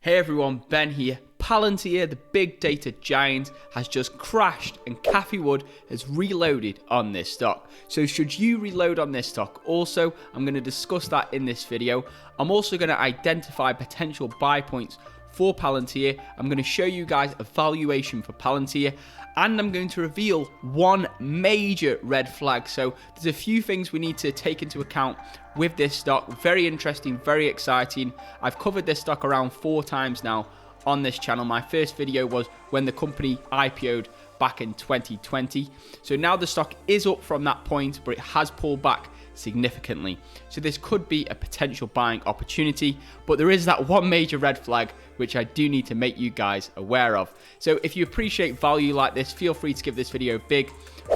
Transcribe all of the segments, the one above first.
Hey everyone, Ben here. Palantir, the big data giant, has just crashed and Cathie Wood has reloaded on this stock. So should you reload on this stock? Also, I'm going to discuss that in this video. I'm also going to identify potential buy points for Palantir. I'm going to show you guys a valuation for Palantir, and I'm going to reveal one major red flag. So there's a few things we need to take into account with this stock. Very interesting, very exciting. I've covered this stock around 4 times now on this channel. My first video was when the company IPO'd back in 2020. So now the stock is up from that point, but it has pulled back significantly. So this could be a potential buying opportunity, but there is that one major red flag which I do need to make you guys aware of. So if you appreciate value like this, feel free to give this video a big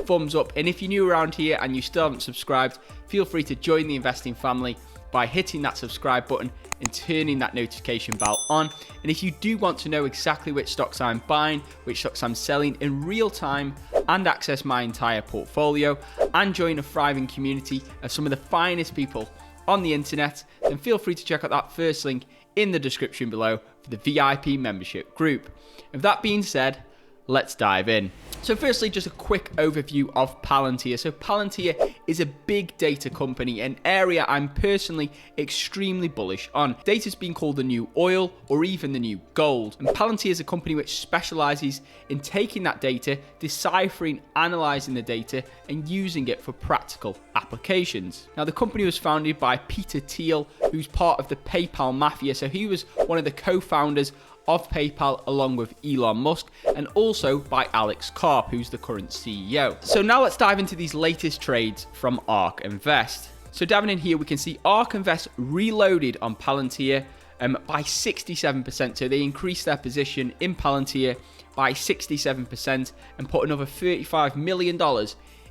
thumbs up. And if you're new around here and you still haven't subscribed, feel free to join the investing family by hitting that subscribe button and turning that notification bell on. And if you do want to know exactly which stocks I'm buying, which stocks I'm selling in real time, and access my entire portfolio and join a thriving community of some of the finest people on the internet, then feel free to check out that first link in the description below for the VIP membership group. With that being said, let's dive in. So firstly, just a quick overview of Palantir. So Palantir is a big data company, an area I'm personally extremely bullish on. Data's been called the new oil or even the new gold. And Palantir is a company which specializes in taking that data, deciphering, analyzing the data, and using it for practical applications. Now, the company was founded by Thiel, who's part of the PayPal mafia. So he was one of the co-founders of PayPal along with Elon Musk, and also by Alex Karp, who's the current CEO. So now let's dive into these latest trades from ARK Invest. So diving in here, we can see ARK Invest reloaded on Palantir by 67%. So they increased their position in Palantir by 67% and put another $35 million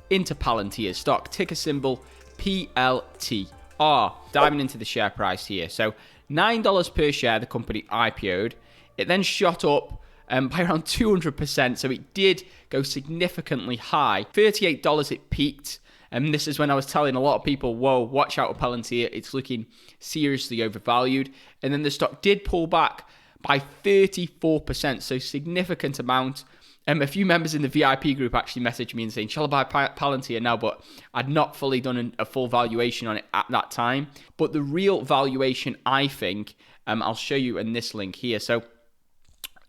into Palantir stock, ticker symbol PLTR. Diving into the share price here. So $9 per share, the company IPO'd. It then shot up by around 200%, so it did go significantly high. $38 it peaked, and this is when I was telling a lot of people, whoa, watch out with Palantir, it's looking seriously overvalued. And then the stock did pull back by 34%, so significant amount. A few members in the VIP group actually messaged me and saying, shall I buy Palantir now? But I'd not fully done a full valuation on it at that time. But the real valuation, I think, I'll show you in this link here. So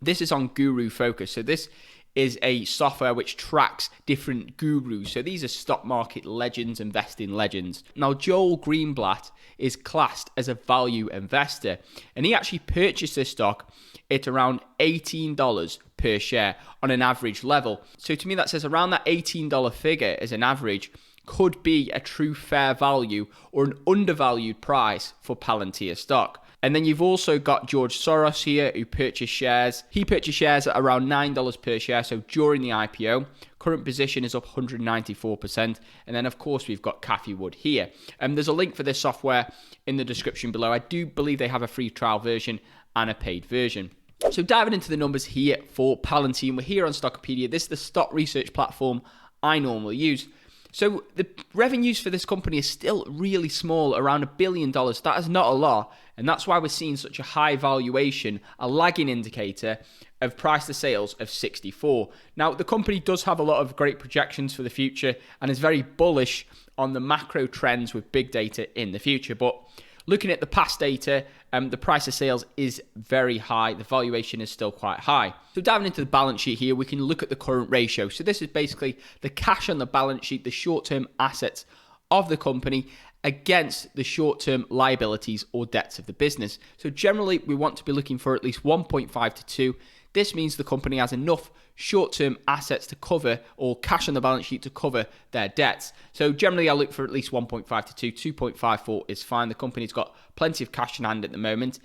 this is on Guru Focus. So this is a software which tracks different gurus. So these are stock market legends, investing legends. Now, Joel Greenblatt is classed as a value investor, and he actually purchased this stock at around $18 per share on an average level. So to me, that says around that $18 figure as an average could be a true fair value or an undervalued price for Palantir stock. And then you've also got George Soros here, who purchased shares. He purchased shares at around $9 per share, so during the IPO. Current position is up 194%. And then, of course, we've got Cathie Wood here. There's a link for this software in the description below. I do believe they have a free trial version and a paid version. So diving into the numbers here for Palantir, we're here on Stockopedia. This is the stock research platform I normally use. So the revenues for this company are still really small, around $1 billion. That is not a lot, and that's why we're seeing such a high valuation, a lagging indicator of price to sales of 64. Now, the company does have a lot of great projections for the future and is very bullish on the macro trends with big data in the future. But looking at the past data, the price of sales is very high. The valuation is still quite high. So diving into the balance sheet here, we can look at the current ratio. So this is basically the cash on the balance sheet, the short-term assets of the company against the short-term liabilities or debts of the business. So generally, we want to be looking for at least 1.5 to 2. This means the company has enough short-term assets to cover, or cash on the balance sheet to cover their debts. So generally, I look for at least 1.5 to 2. 2.54 is fine. The company's got plenty of cash in hand at the moment.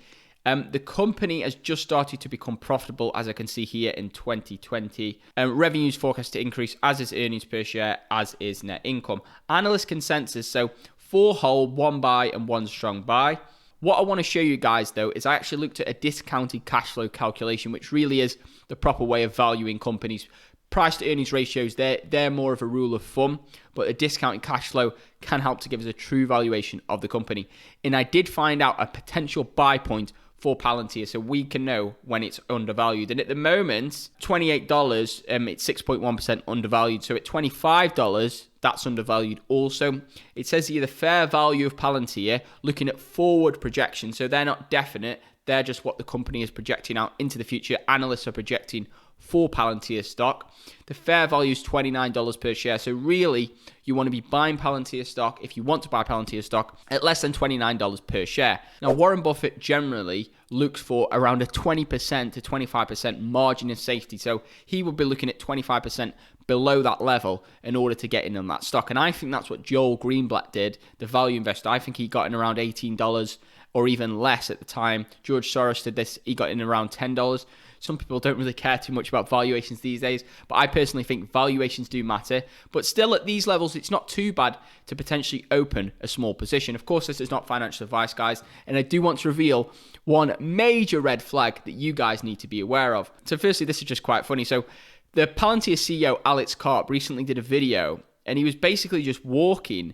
The company has just started to become profitable, as I can see here in 2020. Revenues forecast to increase, as is earnings per share, as is net income. Analyst consensus, so 4 hold, 1 buy, and 1 strong buy. What I want to show you guys, though, is I actually looked at a discounted cash flow calculation, which really is the proper way of valuing companies. Price to earnings ratios, they're more of a rule of thumb, but a discounted cash flow can help to give us a true valuation of the company. And I did find out a potential buy point for Palantir, so we can know when it's undervalued. And at the moment, $28, it's 6.1% undervalued. So at $25, that's undervalued also. It says here the fair value of Palantir, looking at forward projections. So they're not definite. They're just what the company is projecting out into the future. Analysts are projecting for Palantir stock. The fair value is $29 per share. So really, you want to be buying Palantir stock, if you want to buy Palantir stock, at less than $29 per share. Now, Warren Buffett generally looks for around a 20% to 25% margin of safety. So he would be looking at 25% below that level in order to get in on that stock. And I think that's what Joel Greenblatt did, the value investor. I think he got in around $18 or even less at the time. George Soros did this, he got in around $10. Some people don't really care too much about valuations these days, but I personally think valuations do matter. But still, at these levels, it's not too bad to potentially open a small position. Of course, this is not financial advice, guys, and I do want to reveal one major red flag that you guys need to be aware of. So firstly, this is just quite funny. So the Palantir CEO, Alex Karp, recently did a video, and he was basically just walking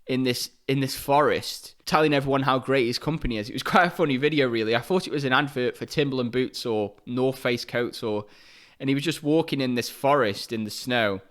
in this forest, telling everyone how great his company is. It was quite a funny video, really. I thought it was an advert for Timberland boots or North Face coats, and he was just walking in this forest in the snow,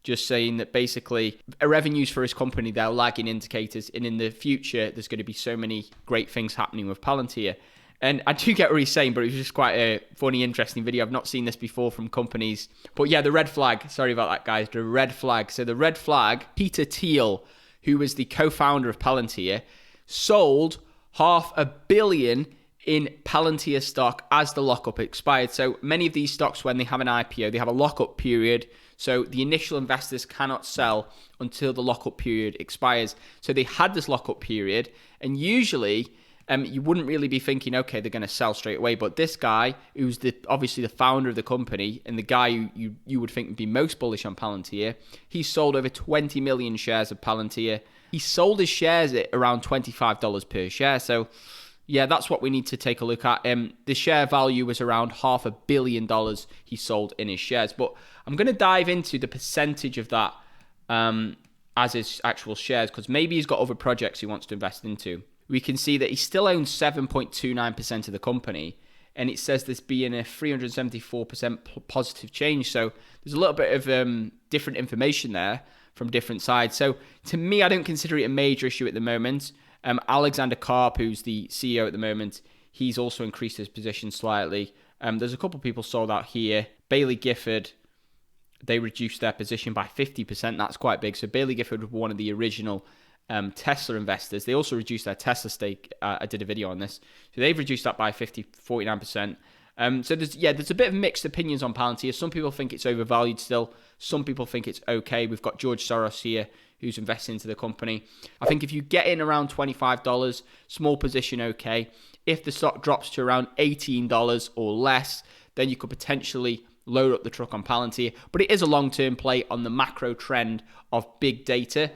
just saying that basically revenues for his company, they're lagging indicators, and in the future, there's going to be so many great things happening with Palantir. And I do get what he's saying, but it was just quite a funny, interesting video. I've not seen this before from companies. But yeah, the red flag. Sorry about that, guys. The red flag. So the red flag, Peter Thiel, who was the co-founder of Palantir, sold $500 million in Palantir stock as the lockup expired. So many of these stocks, when they have an IPO, they have a lockup period. So the initial investors cannot sell until the lockup period expires. So they had this lockup period, and usually you wouldn't really be thinking, okay, they're going to sell straight away. But this guy, who's obviously the founder of the company and the guy who you would think would be most bullish on Palantir, he sold over 20 million shares of Palantir. He sold his shares at around $25 per share. So yeah, that's what we need to take a look at. The share value was around $500 million he sold in his shares. But I'm going to dive into the percentage of that as his actual shares, because maybe he's got other projects he wants to invest into. We can see that he still owns 7.29% of the company, and it says this being a 374% positive change. So there's a little bit of different information there from different sides. So to me, I don't consider it a major issue at the moment. Alexander Karp, who's the CEO at the moment, he's also increased his position slightly. There's a couple of people sold out here. Bailey Gifford, they reduced their position by 50%. That's quite big. So Bailey Gifford was one of the original Tesla investors. They also reduced their Tesla stake. I did a video on this. So they've reduced that by 49%. So there's a bit of mixed opinions on Palantir. Some people think it's overvalued still. Some people think it's okay. We've got George Soros here, who's investing into the company. I think if you get in around $25, small position, okay. If the stock drops to around $18 or less, then you could potentially load up the truck on Palantir. But it is a long-term play on the macro trend of big data.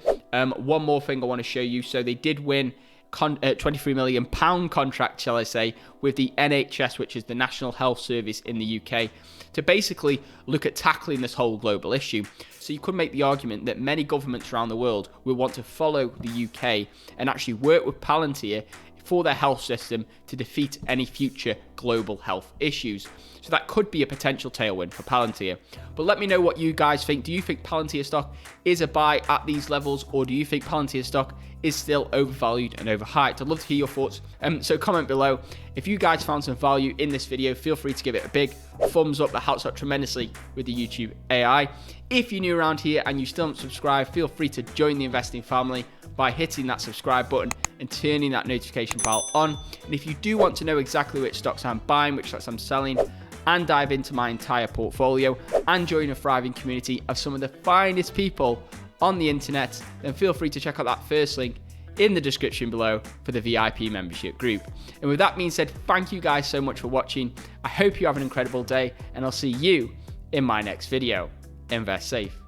One more thing I want to show you. So they did win £23 million contract, shall I say, with the NHS, which is the National Health Service in the UK, to basically look at tackling this whole global issue. So you could make the argument that many governments around the world will want to follow the UK and actually work with Palantir for their health system to defeat any future global health issues. So that could be a potential tailwind for Palantir. But let me know what you guys think. Do you think Palantir stock is a buy at these levels, or do you think Palantir stock is still overvalued and overhyped? I'd love to hear your thoughts. So comment below. If you guys found some value in this video, feel free to give it a big thumbs up. That helps out tremendously with the YouTube AI. If you're new around here and you still haven't subscribed, feel free to join the investing family by hitting that subscribe button and turning that notification bell on. And if you do want to know exactly which stocks I'm buying, which stocks I'm selling, and dive into my entire portfolio and join a thriving community of some of the finest people on the internet, then feel free to check out that first link in the description below for the VIP membership group. And with that being said, thank you guys so much for watching. I hope you have an incredible day, and I'll see you in my next video. Invest safe.